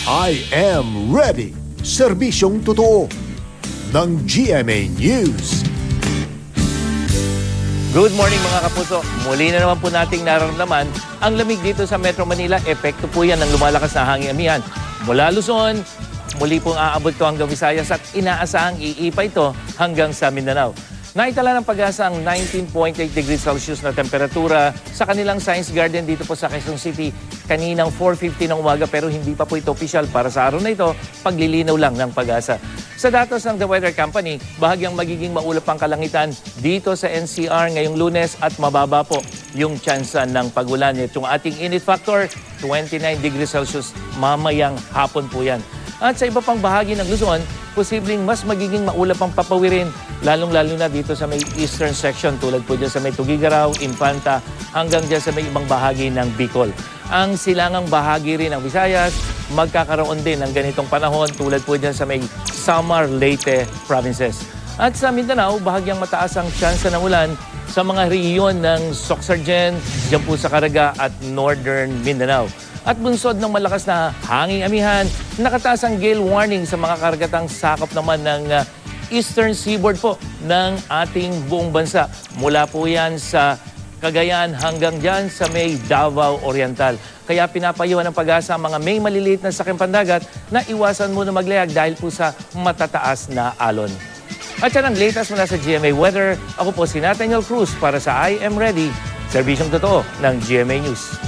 I am ready. Serbisyong totoo ng GMA News. Good morning mga kapuso. Muli na naman po nating nararamdaman ang lamig dito sa Metro Manila. Epekto po yan ng lumalakas na hangin amihan. Mula Luzon, muli pong aabot to hanggang Visayas at inaasahang iipa ito hanggang sa Mindanao. Naitala ng pag-asa ang 19.8 degrees Celsius na temperatura sa kanilang Science Garden dito po sa Quezon City kaninang 4:50 ng umaga, pero hindi pa po ito opisyal para sa araw na ito, paglilinaw lang ng pag-asa. Sa datos ng The Weather Company, bahagyang magiging maulap ang kalangitan dito sa NCR ngayong Lunes at mababa po yung tsansa ng pagulan. Itong ating init factor, 29 degrees Celsius mamayang hapon po yan. At sa iba pang bahagi ng Luzon, posibleng mas magiging maulap ang papawirin, lalong-lalo na dito sa may eastern section tulad po dyan sa may Tugigaraw, Infanta, hanggang dyan sa may ibang bahagi ng Bicol. Ang silangang bahagi rin ng Visayas, magkakaroon din ng ganitong panahon tulad po dyan sa may Samar, Leyte provinces. At sa Mindanao, bahagyang mataas ang tsansa ng ulan sa mga rehiyon ng Soxargen, dyan po sa Caraga at Northern Mindanao. At bunsod ng malakas na hanging amihan, nakataas ang gale warning sa mga karagatang sakop naman ng eastern seaboard po ng ating buong bansa. Mula po yan sa Cagayan hanggang dyan sa may Davao Oriental. Kaya pinapayuhan ng pag-asa ang mga may maliliit na sakyang pandagat na iwasan muna maglayag dahil po sa matataas na alon. At yan ang latest mula sa GMA Weather. Ako po si Nathaniel Cruz para sa I Am Ready, serbisyong totoo ng GMA News.